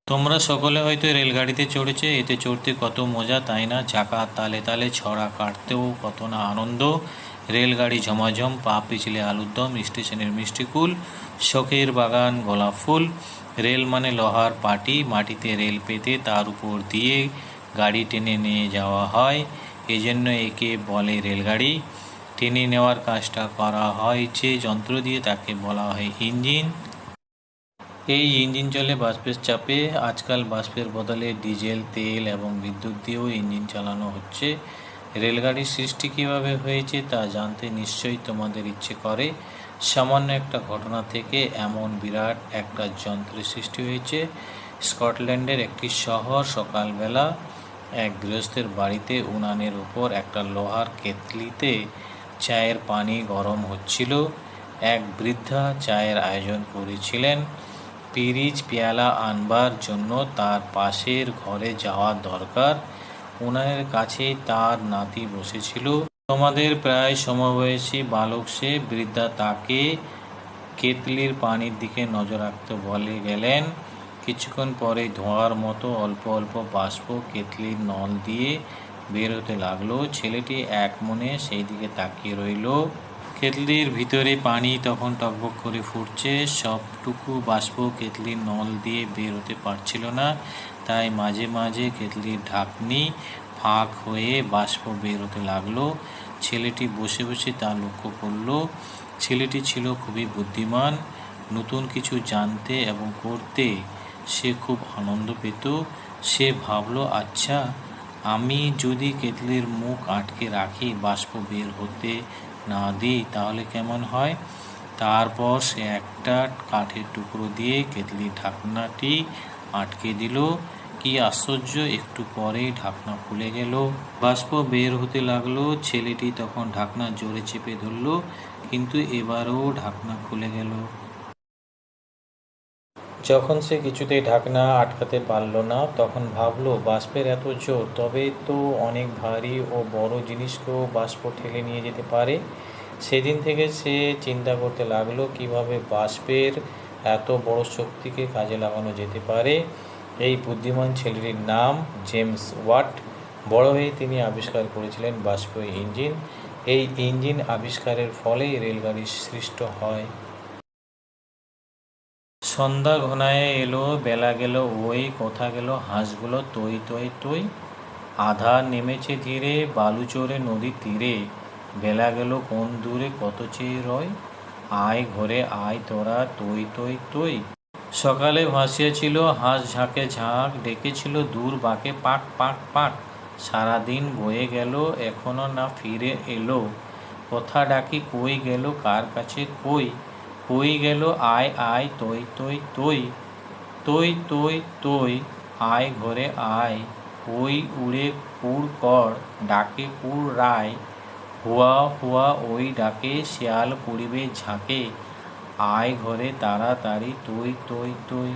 তোমরা সকলে হয়তো রেলগাড়িতে চড়েছে, এতে চড়তে কত মজা তাই না? চাকা তালে তালে ছড়া কাটতেও কত না আনন্দ। রেলগাড়ি ঝমাঝম, পা পিছলে আলুর দম, স্টেশনের মিষ্টিকুল, শখের বাগান গোলাপ ফুল। রেল মানে লোহার পাটি, মাটিতে রেল পেতে তার উপর দিয়ে গাড়ি টেনে নিয়ে যাওয়া হয়, এজন্য একে বলে রেলগাড়ি। টেনে নেওয়ার কাজটা করা হয় যে যন্ত্র দিয়ে, তাকে বলা হয় ইঞ্জিন। এই ইঞ্জিন চলে বাষ্পের চাপে। আজকাল বাষ্পের বদলে ডিজেল, তেল এবং বিদ্যুৎ দিয়েও ইঞ্জিন চালানো হচ্ছে। রেলগাড়ির সৃষ্টি কীভাবে হয়েছে তা জানতে নিশ্চয়ই তোমাদের ইচ্ছে করে। সামান্য একটা ঘটনা থেকে এমন বিরাট একটা যন্ত্রের সৃষ্টি হয়েছে। স্কটল্যান্ডের একটি শহর, সকালবেলা এক গৃহস্থের বাড়িতে উনানের উপর একটা লোহার কেতলিতে চায়ের পানি গরম হচ্ছিল। এক বৃদ্ধা চায়ের আয়োজন করেছিলেন। পিরিচ পেয়ালা আনবার জন্য তার পাশের ঘরে যাওয়া দরকার। উনানের কাছেই তার নাতি বসেছিল, তোমাদের প্রায় সমবয়সী বালক সে। বৃদ্ধা তাকে কেতলির পানির দিকে নজর রাখতে বলে গেলেন। কিছুক্ষণ পরে ধোঁয়ার মতো অল্প অল্প বাষ্প কেতলির নল দিয়ে বের হতে লাগলো। ছেলেটি এক মনে সেই দিকে তাকিয়ে রইল। কেতলির ভিতরে পানি তখন টকবক করে ফুটছে। সবটুকু বাষ্প কেতলির নল দিয়ে বের হতে পারছিল না, তাই মাঝে মাঝে কেতলির ঢাকনি ফাঁক হয়ে বাষ্প বের হতে লাগলো। ছেলেটি বসে বসে তা লক্ষ্য করল। ছেলেটি ছিল খুবই বুদ্ধিমান। নতুন কিছু জানতে এবং করতে সে খুব আনন্দ পেত। সে ভাবল, আচ্ছা, আমি যদি কেতলির মুখ আটকে রাখি, বাষ্প বের হতে না দিই, তাহলে কেমন হয়? তারপর সে একটা কাঠের টুকরো দিয়ে কেতলির ঢাকনাটি আটকে দিল। কি আশ্চর্য, একটু পরেই ঢাকনা খুলে গেল, বাষ্প বের হতে লাগলো। ছেলেটি তখন ঢাকনা জোরে চেপে ধরল, কিন্তু এবারও ঢাকনা খুলে গেল। যখন সে কিছুতেই ঢাকনা আটকাতে পারল না, তখন ভাবল, বাষ্পের এত জোর, তবে তো অনেক ভারী ও বড় জিনিসকেও বাষ্প ঠেলে নিয়ে যেতে পারে। সেদিন থেকে সে চিন্তা করতে লাগলো কিভাবে বাষ্পের এত বড় শক্তিকে কাজে লাগানো যেতে পারে। এই বুদ্ধিমান ছেলেটির নাম জেমস ওয়াট। বড় হয়ে তিনি আবিষ্কার করেছিলেন বাষ্পীয় ইঞ্জিন। এই ইঞ্জিন আবিষ্কারের ফলেই রেলগাড়ির সৃষ্টি হয়। সন্ধ্যা ঘনায়ে এলো, বেলা গেল ওই, কোথা গেল হাঁসগুলো তৈ তৈ তৈ। আধার নেমেছে ধীরে, বালুচরে নদীর তীরে। বেলা গেল কোন দূরে, কত চেয়ে রয়। আয় ঘরে আয় তোরা, তৈ তৈ তৈ। সকালে ভাসিয়েছিল হাঁস ঝাঁকে ঝাঁক, ডেকেছিল দূর বাঁকে পাক পাক পাক। সারাদিন বয়ে গেল, এখনো না ফিরে এলো। কথা ডাকি কই গেল, কার কাছে কই। কই গেল আয় আয়, তৈ তৈ তৈ। তৈ তৈ তৈ, আয় ঘরে আয়। ওই উড়ে কুড় কর, ডাকে কুড় রায়। হুয়া হুয়া ওই ডাকে, শিয়াল পড়িবে ঝাঁকে। আয় ঘরে তাড়াতাড়ি, তৈ তৈ তৈ।